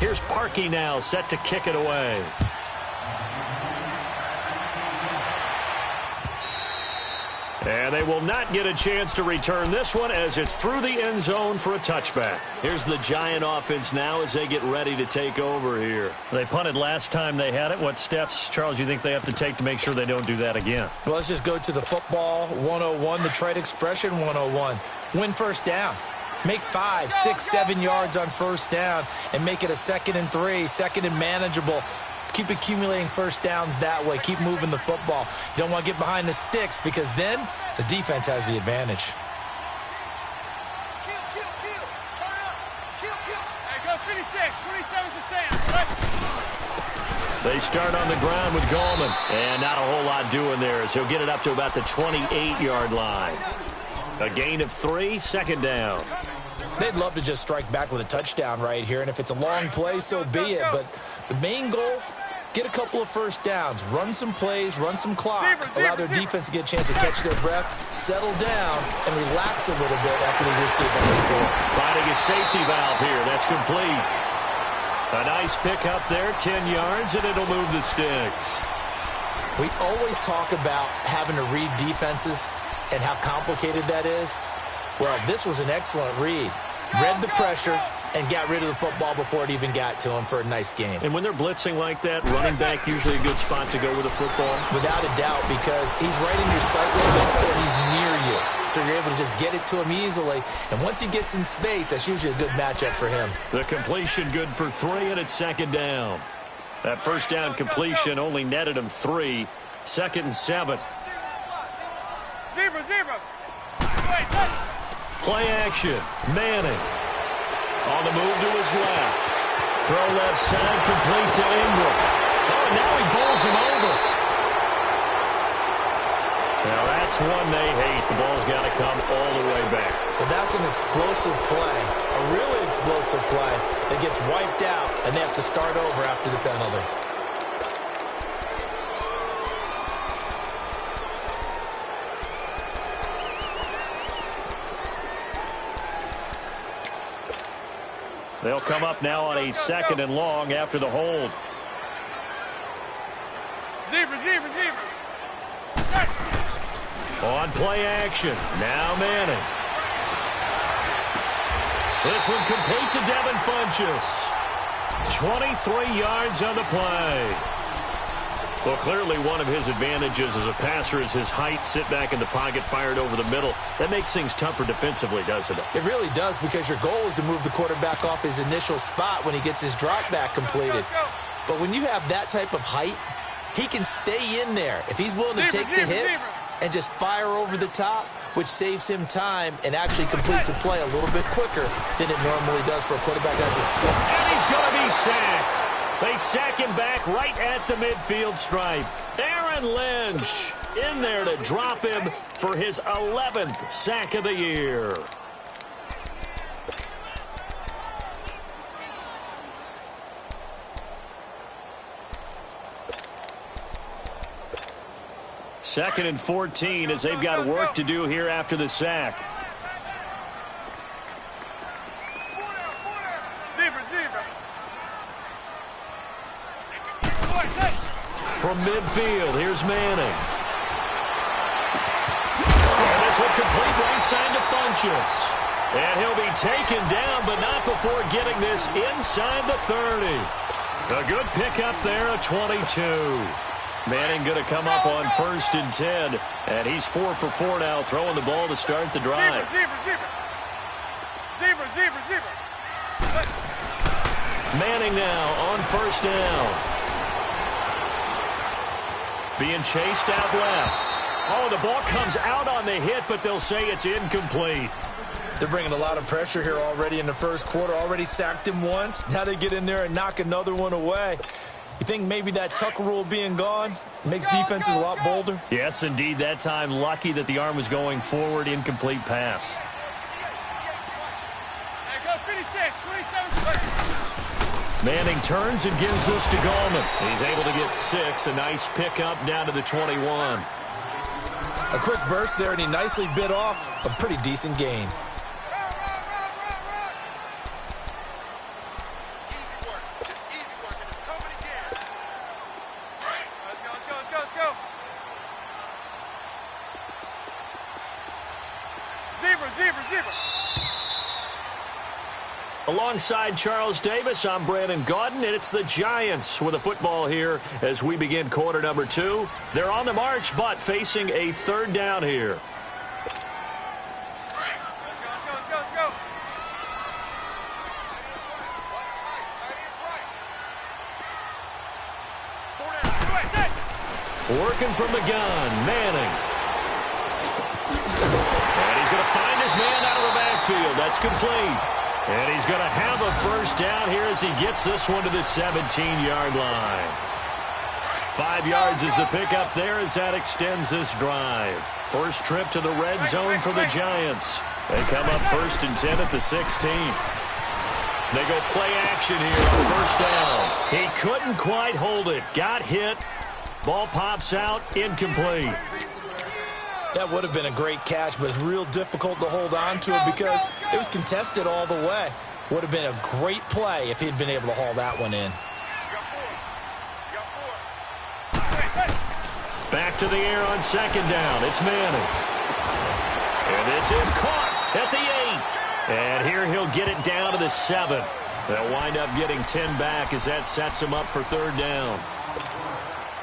Here's Parkey now, set to kick it away. And they will not get a chance to return this one as it's through the end zone for a touchback. Here's the Giant offense now as they get ready to take over here. They punted last time they had it. What steps, Charles, you think they have to take to make sure they don't do that again? Well, let's just go to the football 101, the trade expression 101. Win first down. Make 5, 6, 7 yards on first down and make it a 2nd and 3, 2nd and manageable. Keep accumulating first downs that way. Keep moving the football. You don't want to get behind the sticks because then the defense has the advantage. They start on the ground with Gallman. And not a whole lot doing there as he'll get it up to about the 28-yard line. A gain of 3, 2nd down. They'd love to just strike back with a touchdown right here, and if it's a long play, so be it. But the main goal, get a couple of first downs, run some plays, run some clock, allow their defense to get a chance to catch their breath, settle down, and relax a little bit after they just gave them a score. Finding a safety valve here. That's complete. A nice pick up there, 10 yards, and it'll move the sticks. We always talk about having to read defenses and how complicated that is. Well, this was an excellent read. Read the pressure and got rid of the football before it even got to him for a nice game. And when they're blitzing like that, running back usually a good spot to go with the football? Without a doubt, because he's right in your sight window and he's near you. So you're able to just get it to him easily. And once he gets in space, that's usually a good matchup for him. The completion good for 3, and it's 2nd down. That first down completion only netted him 3. 2nd and 7. Zebra. Play action. Manning. On the move to his left. Throw left side, complete to Ingram. Oh, now he bowls him over. Now that's one they hate. The ball's got to come all the way back. So that's an explosive play, a really explosive play that gets wiped out, and they have to start over after the penalty. They'll come up now on a 2nd and long after the hold. Zebra. On play action. Now Manning. This one complete to Devin Funchess. 23 yards on the play. Well, clearly one of his advantages as a passer is his height. Sit back in the pocket, fired over the middle. That makes things tougher defensively, doesn't it? It really does, because your goal is to move the quarterback off his initial spot when he gets his drop back completed. But when you have that type of height, he can stay in there. If he's willing to take the hits and just fire over the top, which saves him time and actually completes a play a little bit quicker than it normally does for a quarterback that has a slip. And he's going to be sacked. They sack him back right at the midfield stripe. Aaron Lynch in there to drop him for his 11th sack of the year. Second and 14 as they've got work to do here after the sack. From midfield, here's Manning. And this will complete right side to Funchess. And he'll be taken down, but not before getting this inside the 30. A good pickup there, a 22. Manning going to come up on 1st and 10. And he's 4 for 4 now, throwing the ball to start the drive. Zebra. Manning now on 1st down. Being chased out left. Oh, the ball comes out on the hit, but they'll say it's incomplete. They're bringing a lot of pressure here already in the first quarter. Already sacked him once. Now they get in there and knock another one away. You think maybe that Tucker rule being gone makes defenses a lot bolder? Yes, indeed. That time, lucky that the arm was going forward. Incomplete pass. Manning turns and gives this to Gallman. He's able to get 6. A nice pickup down to the 21. A quick burst there, and he nicely bit off a pretty decent gain. Alongside Charles Davis, I'm Brandon Gaudin, and it's the Giants with the football here as we begin quarter number 2. They're on the march, but facing a third down here. Working from the gun, Manning. And he's going to find his man out of the backfield. That's complete. And he's going to have a first down here as he gets this one to the 17-yard line. 5 yards is the pickup there as that extends this drive. First trip to the red zone for the Giants. They come up 1st and 10 at the 16. They go play action here on first down. He couldn't quite hold it. Got hit. Ball pops out, incomplete. That would have been a great catch, but it's real difficult to hold on to it because it was contested all the way. Would have been a great play if he'd been able to haul that one in. Back to the air on second down. It's Manning. And this is caught at the 8. And here he'll get it down to the 7. They'll wind up getting 10 back as that sets him up for third down.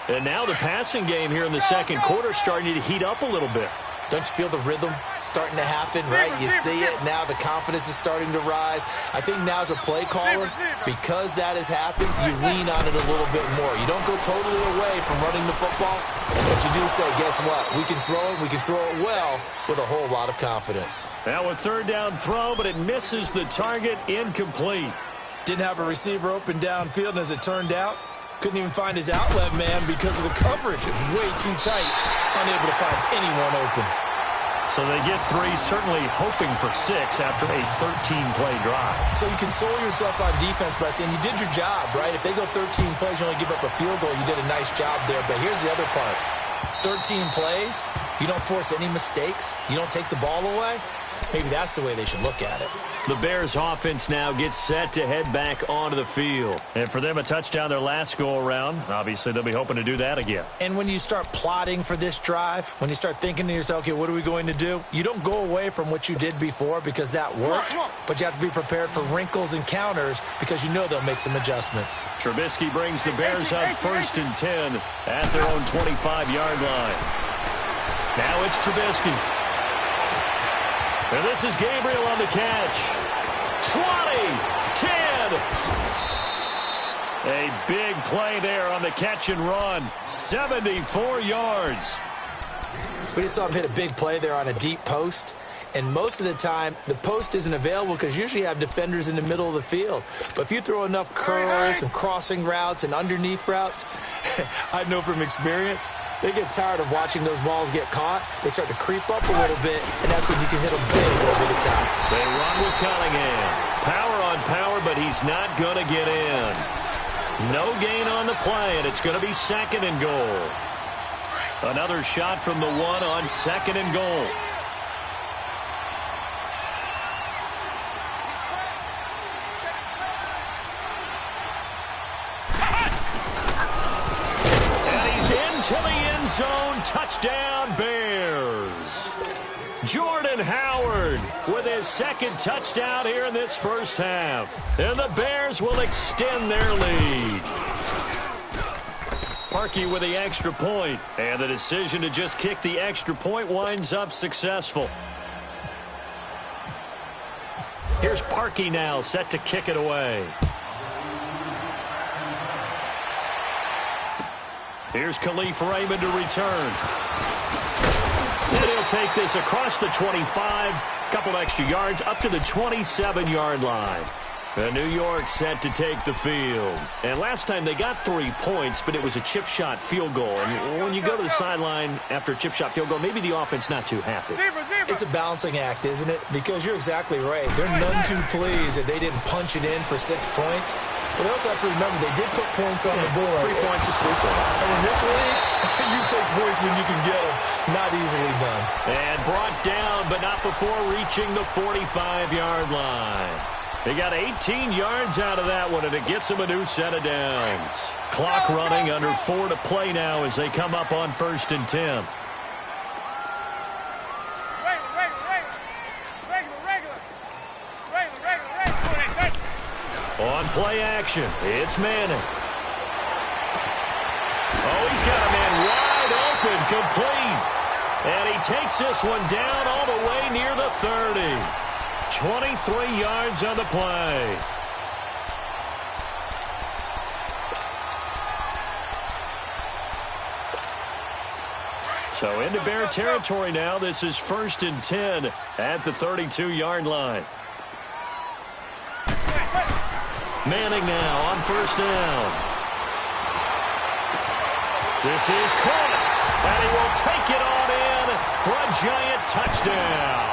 And now the passing game here in the second quarter starting to heat up a little bit. Don't you feel the rhythm starting to happen, right? You see it. Now the confidence is starting to rise. I think now as a play caller, because that has happened, you lean on it a little bit more. You don't go totally away from running the football, but you do say, guess what? We can throw it. We can throw it well with a whole lot of confidence. Now a third down throw, but it misses the target, incomplete. Didn't have a receiver open downfield, and as it turned out, couldn't even find his outlet man because of the coverage. It was way too tight, unable to find anyone open. So they get 3, certainly hoping for 6 after a 13-play drive. So you console yourself on defense by saying you did your job, right? If they go 13 plays, you only give up a field goal, you did a nice job there. But here's the other part. 13 plays, you don't force any mistakes, you don't take the ball away. Maybe that's the way they should look at it. The Bears offense now gets set to head back onto the field. And for them, a touchdown their last go-around. Obviously, they'll be hoping to do that again. And when you start plotting for this drive, when you start thinking to yourself, okay, what are we going to do? You don't go away from what you did before because that worked, but you have to be prepared for wrinkles and counters because you know they'll make some adjustments. Trubisky brings the Bears up 1st and 10 at their own 25-yard line. Now it's Trubisky. And this is Gabriel on the catch. 20, 10. A big play there on the catch and run. 74 yards. We just saw him hit a big play there on a deep post. And most of the time, the post isn't available because usually you have defenders in the middle of the field. But if you throw enough curls and crossing routes and underneath routes, I know from experience, they get tired of watching those balls get caught. They start to creep up a little bit, and that's when you can hit them big over the top. They run with Cunningham. Power on power, but he's not going to get in. No gain on the play, and it's going to be 2nd and goal. Another shot from the 1 on 2nd and goal. To the end zone, touchdown Bears. Jordan Howard with his 2nd touchdown here in this first half. And the Bears will extend their lead. Parkey with the extra point. And the decision to just kick the extra point winds up successful. Here's Parkey now set to kick it away. Here's Khalif Raymond to return. And he'll take this across the 25, couple extra yards, up to the 27-yard line. And New York set to take the field. And last time they got 3 points, but it was a chip shot field goal. And when you go to the sideline after a chip shot field goal, maybe the offense not too happy. It's a balancing act, isn't it? Because you're exactly right. They're none too pleased that they didn't punch it in for 6 points. But they also have to remember they did put points on the board. 3 points is 3 points. And in this league, you take points when you can get them. Not easily done. And brought down, but not before reaching the 45-yard line. They got 18 yards out of that one, and it gets them a new set of downs. Clock running, under 4 to play now as they come up on 1st and 10. On play action, it's Manning. Oh, he's got a man wide open, complete. And he takes this one down all the way near the 30. 23 yards on the play. So into Bear territory now. This is 1st and 10 at the 32-yard line. Manning now on 1st down. This is caught, and he will take it on in for a giant touchdown.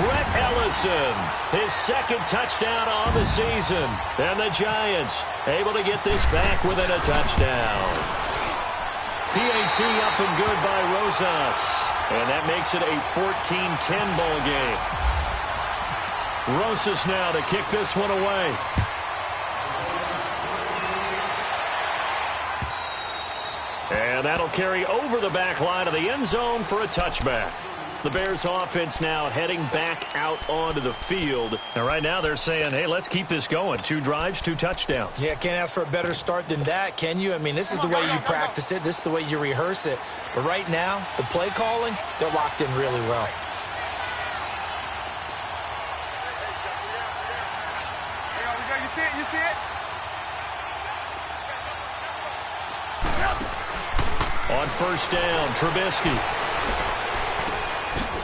Rhett Ellison, his 2nd touchdown on the season. And the Giants able to get this back within a touchdown. PAT up and good by Rosas. And that makes it a 14-10 ball game. Rosas now to kick this one away. And that'll carry over the back line of the end zone for a touchback. The Bears offense now heading back out onto the field. And right now they're saying, hey, let's keep this going. 2 drives, 2 touchdowns. Yeah, can't ask for a better start than that, can you? I mean, this is the way you practice it. This is the way you rehearse it. But right now, the play calling, they're locked in really well. You see it? On 1st down, Trubisky.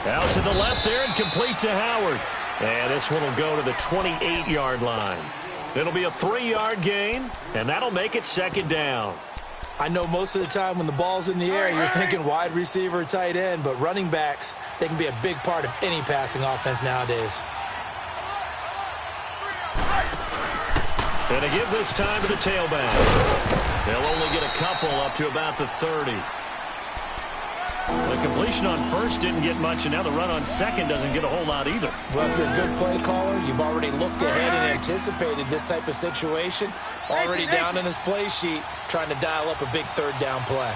Out to the left there and complete to Howard. And this one will go to the 28-yard line. It'll be a 3-yard gain, and that'll make it 2nd down. I know most of the time when the ball's in the air, you're thinking wide receiver, tight end, but running backs, they can be a big part of any passing offense nowadays. And to give this time to the tailback. They'll only get a couple up to about the 30. The completion on 1st didn't get much, and now the run on 2nd doesn't get a whole lot either. Well, if you're a good play caller, you've already looked ahead and anticipated this type of situation. Already down in his play sheet, trying to dial up a big 3rd down play.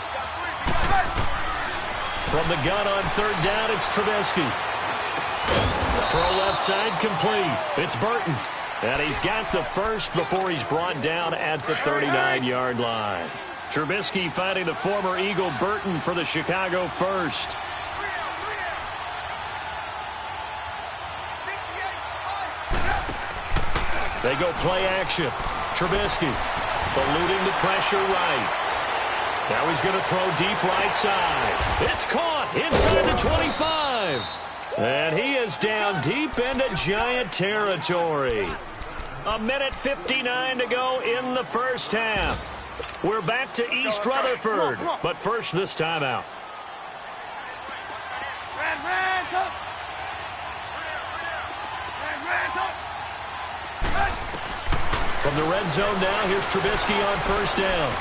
From the gun on 3rd down, it's Trubisky. Throw left side complete. It's Burton. And he's got the 1st before he's brought down at the 39-yard line. Trubisky finding the former Eagle Burton for the Chicago 1st. They go play action. Trubisky eluding the pressure right. Now he's going to throw deep right side. It's caught inside the 25. And he is down deep into Giant territory. 1:59 to go in the 1st half. We're back to East Rutherford, but first this time out. From the red zone now, here's Trubisky on 1st down.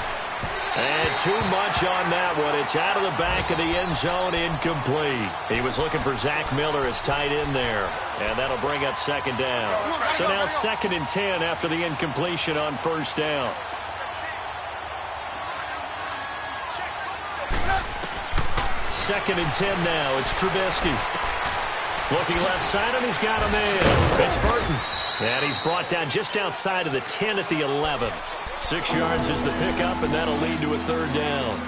And too much on that one. It's out of the back of the end zone, incomplete. He was looking for Zach Miller as tight end there, and that'll bring up 2nd down. So now 2nd and 10 after the incompletion on 1st down. Second and 10 now. It's Trubisky. Looking left side, and he's got him in. It's Burton. And he's brought down just outside of the 10 at the 11. 6 yards is the pickup, and that'll lead to a 3rd down.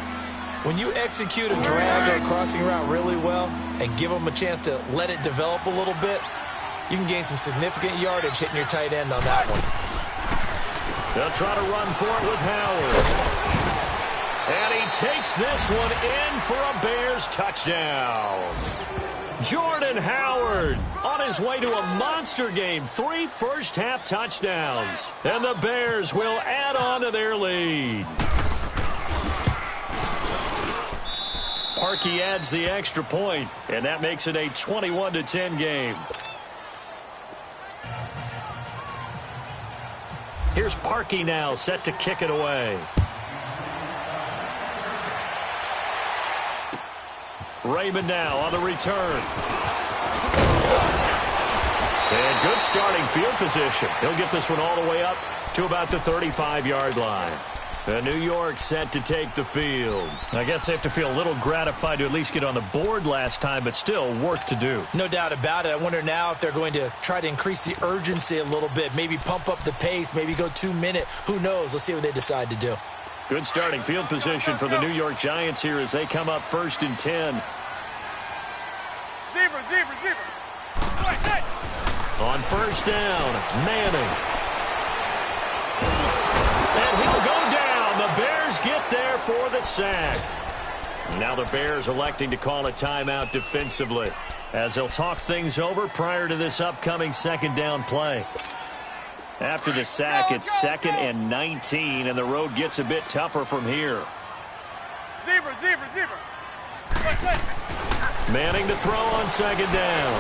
When you execute a drag or a crossing route really well and give them a chance to let it develop a little bit, you can gain some significant yardage hitting your tight end on that one. They'll try to run for it with Howard. And he takes this one in for a Bears touchdown. Jordan Howard on his way to a monster game. 3 first-half touchdowns. And the Bears will add on to their lead. Parkey adds the extra point, and that makes it a 21-10 game. Here's Parkey now set to kick it away. Raymond now on the return. And good starting field position. He'll get this one all the way up to about the 35-yard line. New York set to take the field. I guess they have to feel a little gratified to at least get on the board last time, but still work to do. No doubt about it. I wonder now if they're going to try to increase the urgency a little bit, maybe pump up the pace, maybe go 2 minute. Who knows? Let's see what they decide to do. Good starting field position for the New York Giants here as they come up 1st and 10. Zebra. On 1st down, Manning. And he'll go down. The Bears get there for the sack. Now the Bears electing to call a timeout defensively as they'll talk things over prior to this upcoming 2nd down play. After the sack, it's 2nd and 19, and the road gets a bit tougher from here. Zebra. Manning to throw on 2nd down.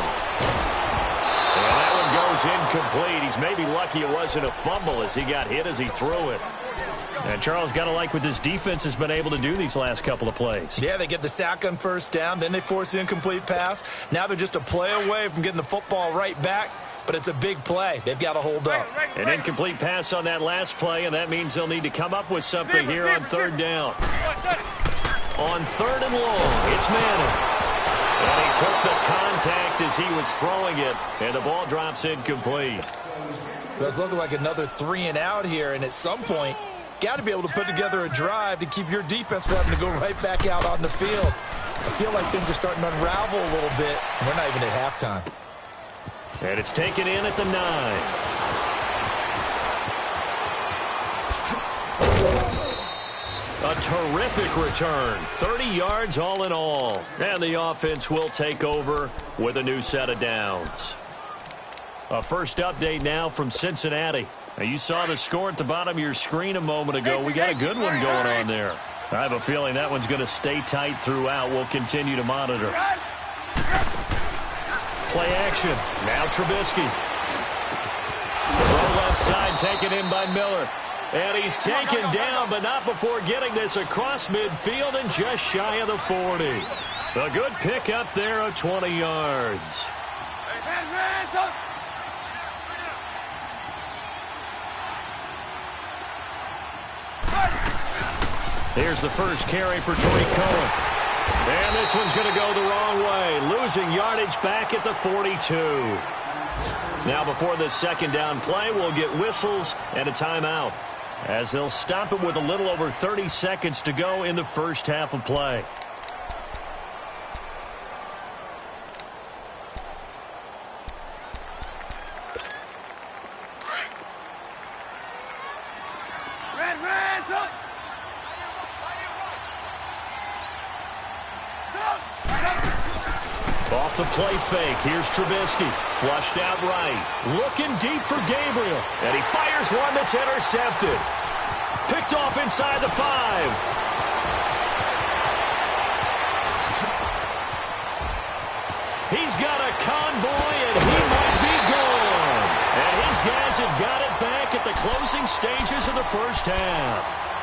And that one goes incomplete. He's maybe lucky it wasn't a fumble as he got hit as he threw it. And Charles, got to like what this defense has been able to do these last couple of plays. Yeah, they get the sack on 1st down, then they force the incomplete pass. Now they're just a play away from getting the football right back, but it's a big play. They've got to hold up. An incomplete pass on that last play, and that means they'll need to come up with something here on 3rd down. On 3rd and long, it's Manning. And he took the contact as he was throwing it, and the ball drops incomplete. It's looking like another 3 and out here, and at some point, got to be able to put together a drive to keep your defense from having to go right back out on the field. I feel like things are starting to unravel a little bit. We're not even at halftime. And it's taken in at the 9. A terrific return. 30 yards all in all. And the offense will take over with a new set of downs. A first update now from Cincinnati. Now, you saw the score at the bottom of your screen a moment ago. We got a good one going on there. I have a feeling that one's going to stay tight throughout. We'll continue to monitor. Play action. Now Trubisky. Throw left side taken in by Miller. And he's taken down, but not before getting this across midfield and just shy of the 40. A good pick up there of 20 yards. Here's the first carry for Tariq Cohen. And this one's going to go the wrong way, losing yardage back at the 42. Now before the 2nd down play, we'll get whistles and a timeout, as they'll stop it with a little over 30 seconds to go in the first half of play. Off the play fake, here's Trubisky. Flushed out right. Looking deep for Gabriel. And he fires one that's intercepted. Picked off inside the 5. He's got a convoy, and he might be gone. And his guys have got it back at the closing stages of the first half.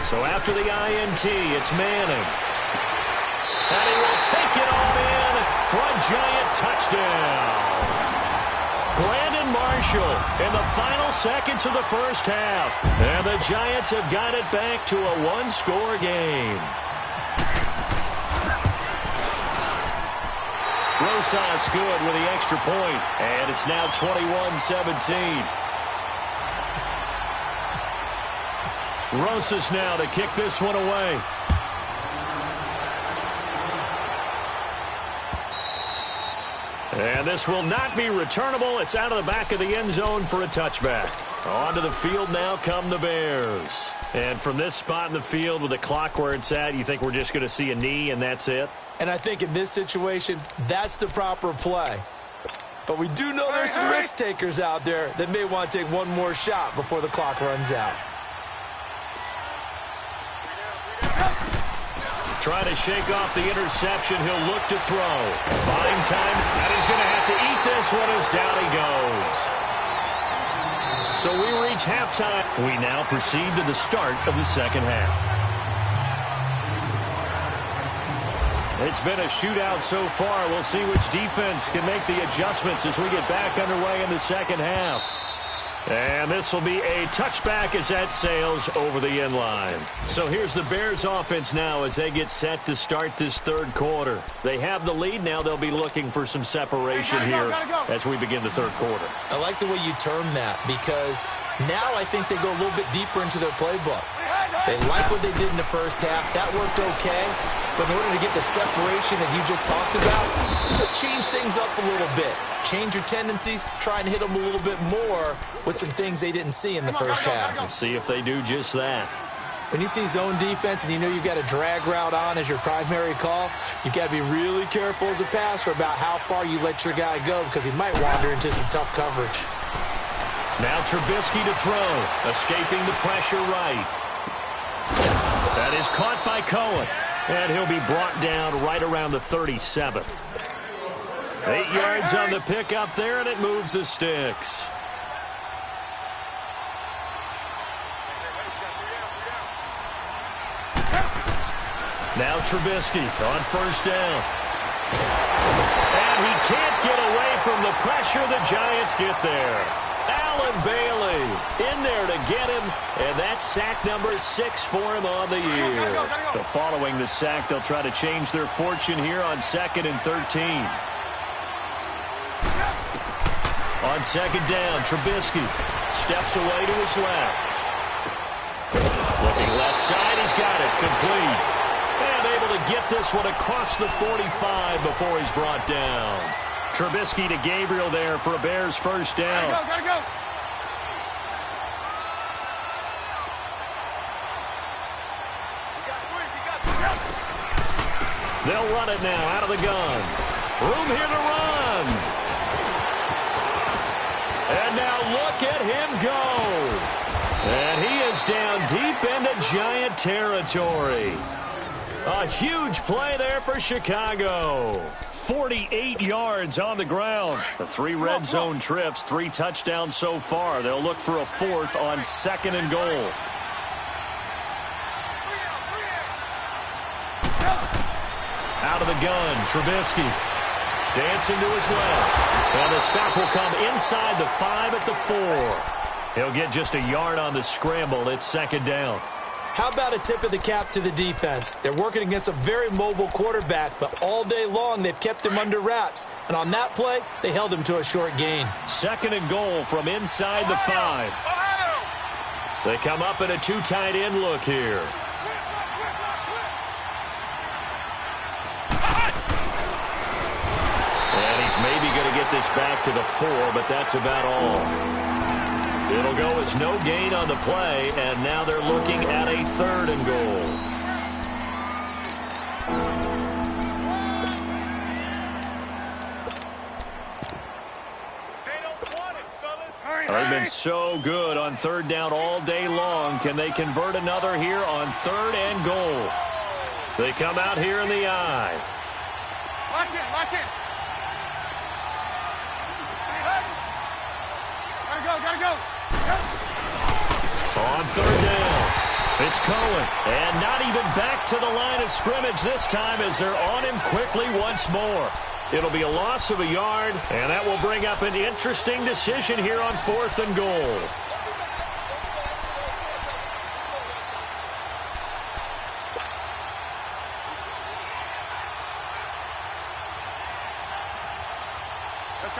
So after the INT, it's Manning. And he will take it all in for a Giant touchdown. Brandon Marshall in the final seconds of the first half. And the Giants have got it back to a one-score game. Rosas good with the extra point. And it's now 21-17. Rosas now to kick this one away. And this will not be returnable. It's out of the back of the end zone for a touchback. Onto the field now come the Bears. And from this spot in the field with the clock where it's at, you think we're just going to see a knee and that's it? And I think in this situation, that's the proper play. But we do know there's some risk takers out there that may want to take one more shot before the clock runs out. Trying to shake off the interception. He'll look to throw. Buying time, and he's going to have to eat this one as down he goes. So we reach halftime. We now proceed to the start of the second half. It's been a shootout so far. We'll see which defense can make the adjustments as we get back underway in the second half. And this will be a touchback as that sails over the end line. So here's the Bears offense now as they get set to start this third quarter. They have the lead. Now they'll be looking for some separation here as we begin the third quarter. I like the way you term that because now I think they go a little bit deeper into their playbook. They like what they did in the first half. That worked okay. But in order to get the separation that you just talked about, change things up a little bit. Change your tendencies, try and hit them a little bit more with some things they didn't see in the first half. Let's see if they do just that. When you see zone defense and you know you've got a drag route on as your primary call, you've got to be really careful as a passer about how far you let your guy go because he might wander into some tough coverage. Now Trubisky to throw, escaping the pressure right. That is caught by Cohen. And he'll be brought down right around the 37. 8 yards on the pickup there, and it moves the sticks. Now Trubisky on first down. And he can't get away from the pressure. The Giants get there. Allen Bailey in there to get him, and that's sack number 6 for him on the year. So following the sack, they'll try to change their fortune here on 2nd and 13. On second down, Trubisky steps away to his left. Looking left side, he's got it, complete. And able to get this one across the 45 before he's brought down. Trubisky to Gabriel there for a Bears first down. Gotta go. They'll run it now out of the gun. Room here to run. And now look at him go. And he is down deep into Giant territory. A huge play there for Chicago. 48 yards on the ground. The 3 red zone trips, 3 touchdowns so far. They'll look for a 4th on 2nd and goal. Out of the gun, Trubisky. Dancing to his left. And the stop will come inside the 5 at the 4. He'll get just a yard on the scramble. It's 2nd down. How about a tip of the cap to the defense? They're working against a very mobile quarterback, but all day long they've kept him under wraps. And on that play, they held him to a short gain. 2nd and goal from inside the 5. They come up in a 2 tight end look here. And he's maybe going to get this back to the 4, but that's about all. It'll go as no gain on the play, and now they're looking at a 3rd and goal. They've been so good on 3rd down all day long. Can they convert another here on 3rd and goal? They come out here in the eye. Lock in. Gotta go. On 3rd down, it's Cohen. And not even back to the line of scrimmage this time as they're on him quickly once more. It'll be a loss of a yard, and that will bring up an interesting decision here on 4th and goal.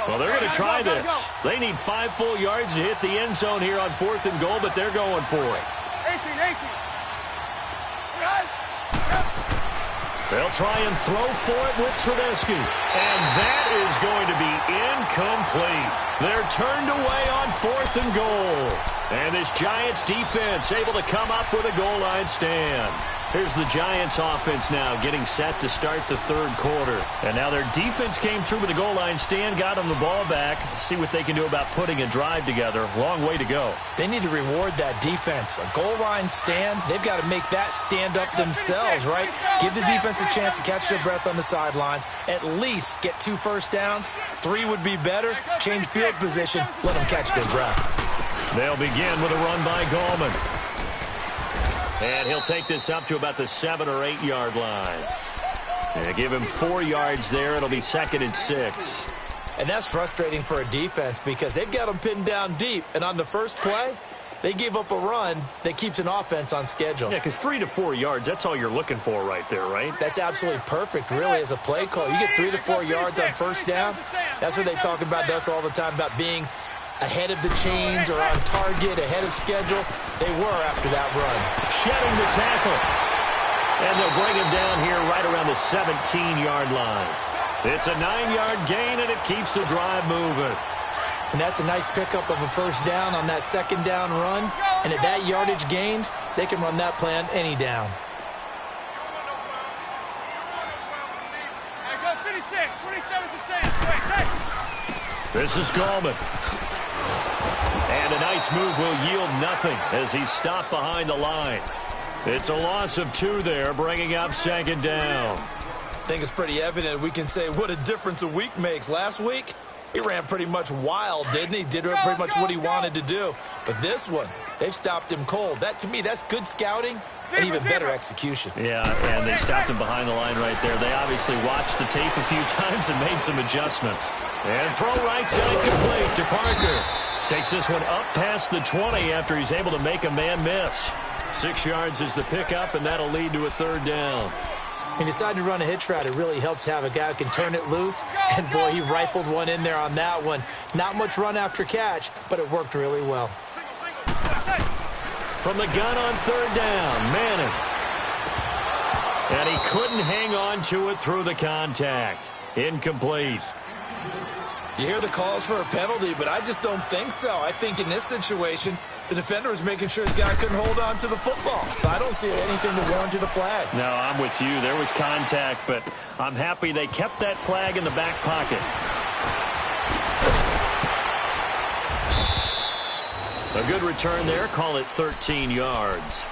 Well, they're going to try this. They need 5 full yards to hit the end zone here on 4th and goal, but they're going for it. 18. They'll try and throw for it with Trubisky. And that is going to be incomplete. They're turned away on 4th and goal. And this Giants defense able to come up with a goal line stand. Here's the Giants offense now getting set to start the 3rd quarter. And now their defense came through with a goal line stand, got them the ball back. See what they can do about putting a drive together. Long way to go. They need to reward that defense. A goal line stand, they've got to make that stand up themselves, right? Give the defense a chance to catch their breath on the sidelines. At least get 2 first downs. 3 would be better. Change field position. Let them catch their breath. They'll begin with a run by Gallman. And he'll take this up to about the 7 or 8 yard line. And give him 4 yards there. It'll be 2nd and 6. And that's frustrating for a defense because they've got them pinned down deep. And on the first play, they gave up a run that keeps an offense on schedule. Yeah, because 3 to 4 yards, that's all you're looking for right there, right? That's absolutely perfect, really, as a play call. You get 3 to 4 yards on first down. That's what they talk about us all the time, about being ahead of the chains or on target, ahead of schedule. They were after that run. Shedding the tackle. And they'll bring him down here right around the 17-yard line. It's a 9-yard gain, and it keeps the drive moving. And that's a nice pickup of a first down on that second down run. And at that yardage gained, they can run that play on any down. Hey, go 56, 27 to Sam. Wait, hey. This is Gallman. And a nice move will yield nothing as he's stopped behind the line. It's a loss of 2 there, bringing up 2nd down. I think it's pretty evident. We can say what a difference a week makes. Last week, he ran pretty much wild, didn't he? Did pretty much what he wanted to do. But this one, they've stopped him cold. That, to me, that's good scouting and even better execution. Yeah, and they stopped him behind the line right there. They obviously watched the tape a few times and made some adjustments. And throw right side complete to Parker. Takes this one up past the 20 after he's able to make a man miss. 6 yards is the pickup, and that'll lead to a 3rd down. He decided to run a hitch route. It really helps to have a guy who can turn it loose. And, boy, he rifled one in there on that one. Not much run after catch, but it worked really well. From the gun on 3rd down, Manning. And he couldn't hang on to it through the contact. Incomplete. You hear the calls for a penalty, but I just don't think so. I think in this situation, the defender was making sure his guy couldn't hold on to the football. So I don't see anything to warrant a flag. No, I'm with you. There was contact, but I'm happy they kept that flag in the back pocket. A good return there. Call it 13 yards.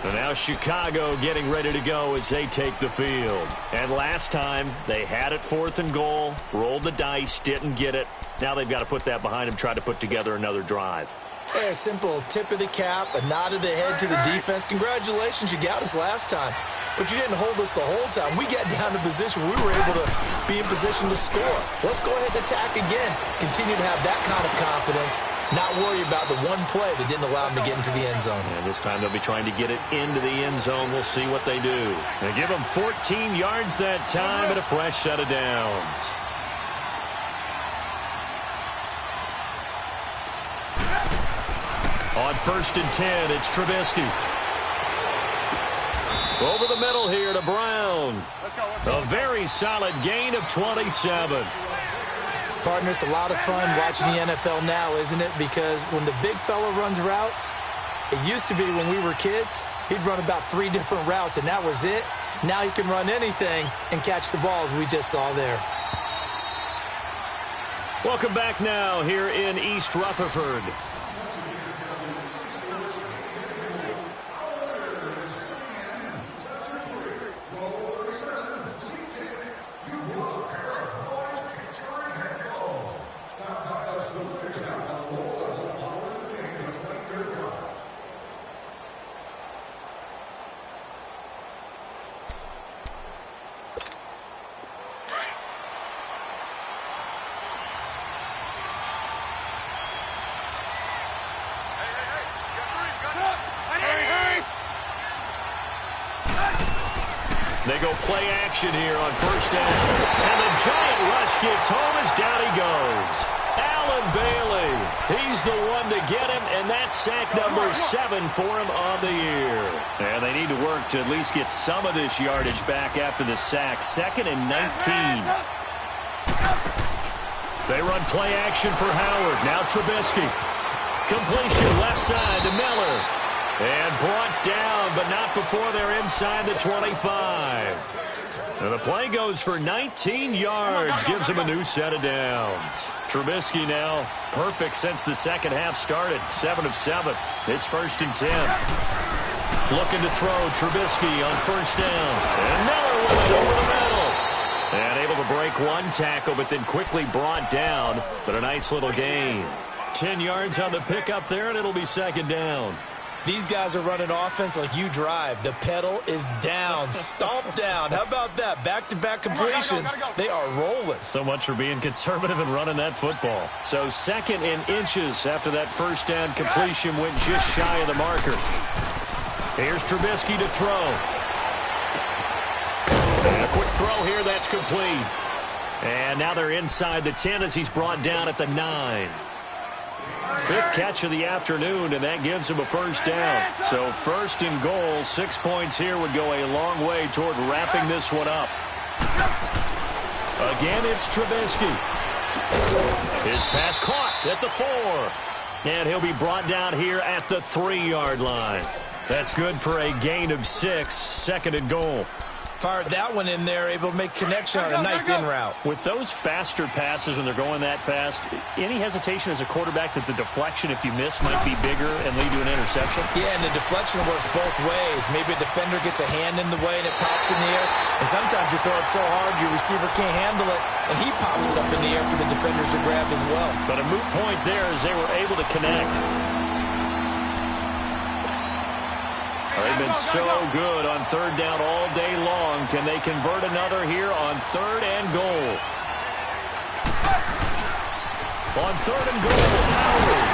And now Chicago getting ready to go as they take the field. And last time, they had it 4th and goal, rolled the dice, didn't get it. Now they've got to put that behind them, try to put together another drive. Hey, a simple tip of the cap, a nod of the head to the defense. Congratulations, you got us last time. But you didn't hold us the whole time. We got down to position where we were able to be in position to score. Let's go ahead and attack again. Continue to have that kind of confidence. Not worry about the one play that didn't allow them to get into the end zone. And this time they'll be trying to get it into the end zone. We'll see what they do. They give them 14 yards that time and a fresh set of downs. On 1st and 10, it's Trubisky. Over the middle here to Brown. A very solid gain of 27. Partner, it's a lot of fun watching the NFL now, isn't it? Because when the big fella runs routes, it used to be when we were kids, he'd run about 3 different routes, and that was it. Now he can run anything and catch the balls we just saw there. Welcome back now here in East Rutherford. They go play action here on 1st down. And the giant rush gets home as down he goes. Allen Bailey. He's the one to get him, and that's sack number 7 for him on the year. And they need to work to at least get some of this yardage back after the sack. 2nd and 19. They run play action for Howard. Now Trubisky. Completion left side to Miller. And brought down, but not before they're inside the 25. And the play goes for 19 yards, gives him a new set of downs. Trubisky now perfect since the second half started, 7 of 7. It's 1st and 10. Looking to throw, Trubisky on 1st down. And Miller with it over the middle. And able to break one tackle, but then quickly brought down, but a nice little gain. 10 yards on the pickup there, and it'll be second down. These guys are running offense like you drive. The pedal is down, stomp down. How about that? Back-to-back completions. They are rolling. So much for being conservative and running that football. So second in inches after that first down completion went just shy of the marker. Here's Trubisky to throw. And a quick throw here, that's complete. And now they're inside the 10 as he's brought down at the 9. Fifth catch of the afternoon, and that gives him a first down. So first and goal, 6 points here would go a long way toward wrapping this one up. Again, it's Trubisky. His pass caught at the 4. And he'll be brought down here at the 3-yard line. That's good for a gain of 6, second and goal. Fired that one in there, able to make connection on a nice in route. With those faster passes when they're going that fast, any hesitation as a quarterback that the deflection, if you miss, might be bigger and lead to an interception? Yeah, and the deflection works both ways. Maybe a defender gets a hand in the way and it pops in the air. And sometimes you throw it so hard your receiver can't handle it, and he pops it up in the air for the defenders to grab as well. But a moot point there as they were able to connect. They've been so good on third down all day long. Can they convert another here on third and goal? On third and goal, Howard.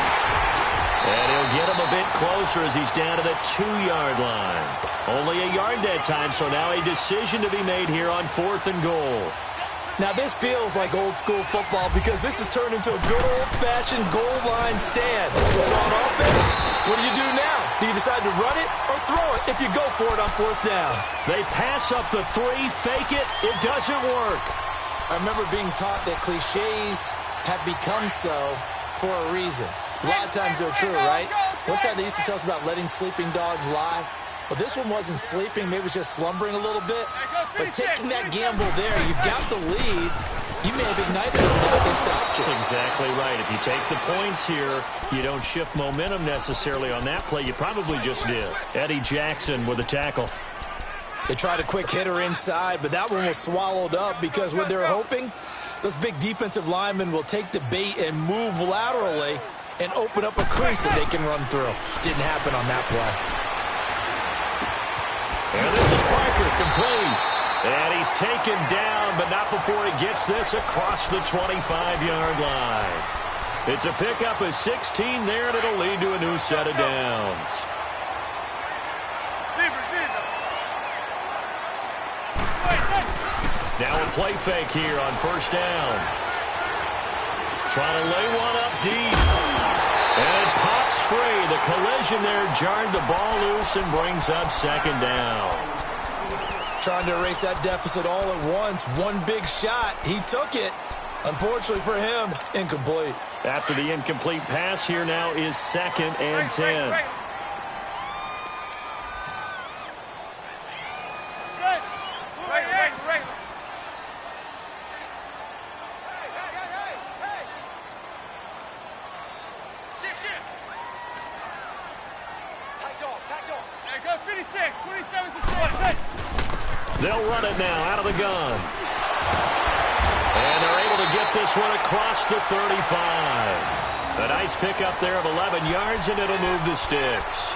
And he'll get him a bit closer as he's down to the 2-yard line. Only a yard that time, so now a decision to be made here on fourth and goal. Now, this feels like old-school football because this has turned into a good old-fashioned goal line stand. So on offense, what do you do now? Do you decide to run it or throw it if you go for it on fourth down? They pass up the 3, fake it. It doesn't work. I remember being taught that cliches have become so for a reason. A lot of times they're true, right? What's that they used to tell us about letting sleeping dogs lie? Well, this one wasn't sleeping. Maybe it was just slumbering a little bit. But taking that gamble there, you've got the lead. You may have ignited them, now they stopped you. That's exactly right. If you take the points here, you don't shift momentum necessarily on that play. You probably just did. Eddie Jackson with a tackle. They tried a quick hitter inside, but that one was swallowed up because what they're hoping, those big defensive linemen will take the bait and move laterally and open up a crease that they can run through. Didn't happen on that play. And this is Parker, complete. And he's taken down, but not before he gets this across the 25-yard line. It's a pickup of 16 there, and it'll lead to a new set of downs. Now a play fake here on first down. Trying to lay one up deep. And it pops free. The collision there jarred the ball loose and brings up second down. Trying to erase that deficit all at once. One big shot. He took it. Unfortunately for him, incomplete. After the incomplete pass, here now is second and 10. They'll run it now out of the gun. And they're able to get this one across the 35. A nice pickup there of 11 yards, and it'll move the sticks.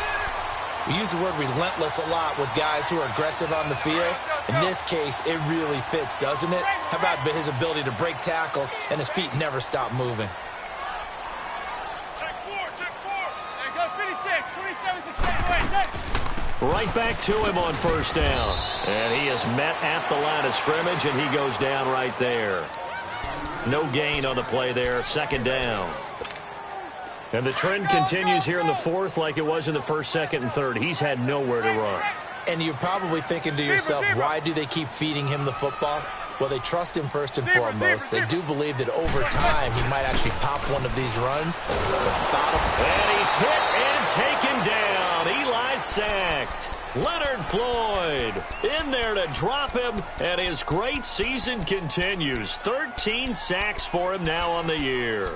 We use the word relentless a lot with guys who are aggressive on the field. In this case, it really fits, doesn't it? How about his ability to break tackles and his feet never stop moving? Check 4. There you go, 56. 27's the same way. Right back to him on first down. And he is met at the line of scrimmage, and he goes down right there. No gain on the play there, second down. And the trend continues here in the fourth like it was in the first, second, and third. He's had nowhere to run. And you're probably thinking to yourself, why do they keep feeding him the football? Well, they trust him first and foremost. They do believe that over time he might actually pop one of these runs. And he's hit and taken down. Eli sacked. Leonard Floyd in there to drop him, and his great season continues. 13 sacks for him now on the year.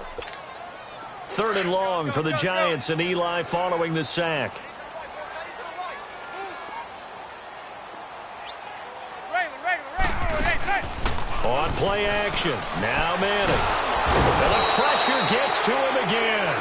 Third and long for the Giants, and Eli following the sack. On play action, now Manning. And the pressure gets to him again.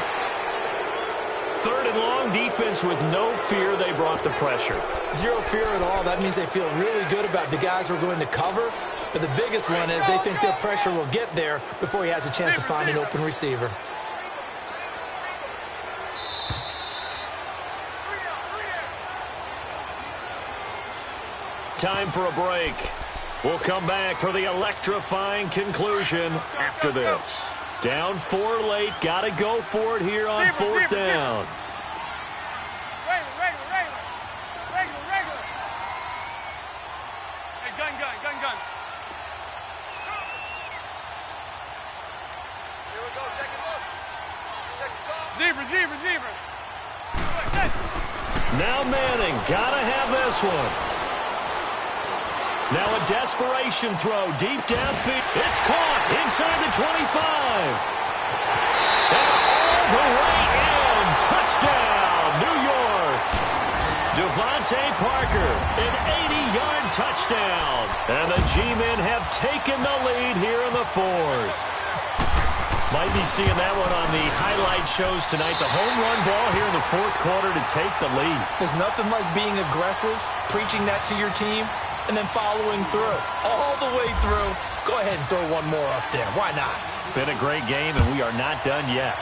3rd and long, defense with no fear. They brought the pressure. Zero fear at all. That means they feel really good about the guys who are going to cover. But the biggest one is they think their pressure will get there before he has a chance to find an open receiver. Time for a break. We'll come back for the electrifying conclusion after this. Down 4 late. Got to go for it here on 4th down. Regular. Hey, gun. Here we go, check it out. Check it out. Zebra. Now Manning. Got to have this one. Now a desperation throw deep downfield. It's caught inside the 25. And all the way in. Touchdown, New York. Devontae Parker, an 80-yard touchdown. And the G-men have taken the lead here in the 4th. Might be seeing that one on the highlight shows tonight. The home run ball here in the 4th quarter to take the lead. There's nothing like being aggressive, preaching that to your team, and then following through. All the way through. Go ahead and throw one more up there. Why not? Been a great game, and we are not done yet.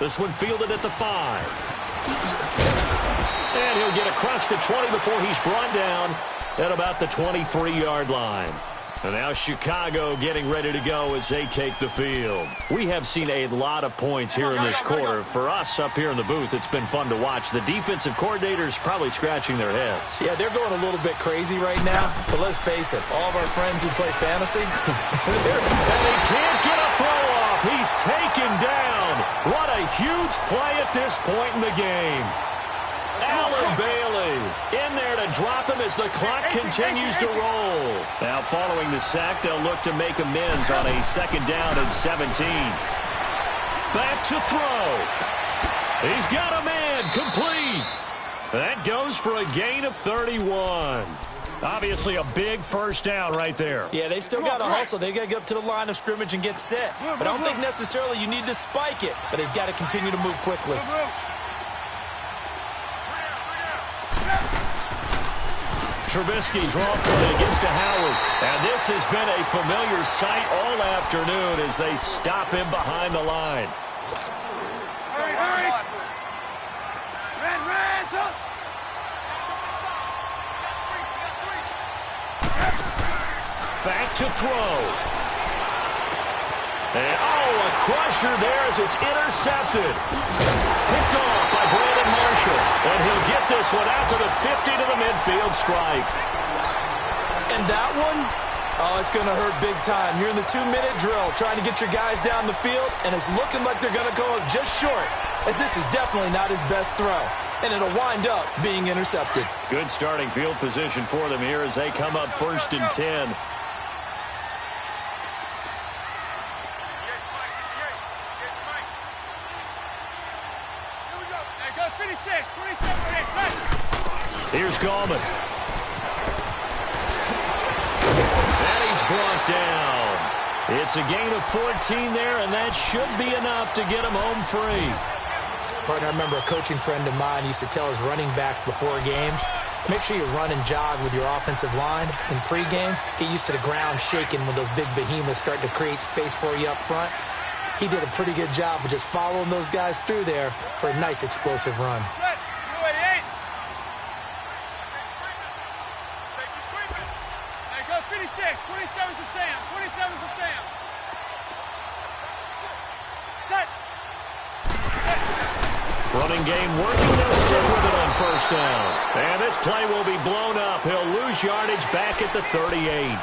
This one fielded at the 5. And he'll get across the 20 before he's brought down at about the 23-yard line. And now Chicago getting ready to go as they take the field. We have seen a lot of points here in this quarter. For us up here in the booth, it's been fun to watch. The defensive coordinators probably scratching their heads. Yeah, they're going a little bit crazy right now. But let's face it, all of our friends who play fantasy, and he can't get a throw off. He's taken down. What a huge play at this point in the game. Allen Bailey in there to drop him as the clock continues to roll. Now following the sack, they'll look to make amends on a 2nd down and 17. Back to throw. He's got a man complete. That goes for a gain of 31. Obviously a big 1st down right there. Yeah, they still got to hustle. They got to get up to the line of scrimmage and get set. But I don't think necessarily you need to spike it. But they've got to continue to move quickly. Trubisky draw play against a Howard. And this has been a familiar sight all afternoon as they stop him behind the line. Hurry. Red. Back to throw. And, a crusher there as it's intercepted. Picked off by Brandon Marshall. And he'll get this one out to the 50 to the midfield stripe. And that one, it's going to hurt big time. You're in the 2-minute drill trying to get your guys down the field, and it's looking like they're going to go up just short, as this is definitely not his best throw. And it'll wind up being intercepted. Good starting field position for them here as they come up 1st and 10. Here's Gallman. And he's brought down. It's a gain of 14 there, and that should be enough to get him home free. Partner, I remember a coaching friend of mine used to tell his running backs before games, make sure you run and jog with your offensive line in pregame. Get used to the ground shaking when those big behemoths start to create space for you up front. He did a pretty good job of just following those guys through there for a nice explosive run. Running game working. They'll stick with it on 1st down. And this play will be blown up. He'll lose yardage back at the 38.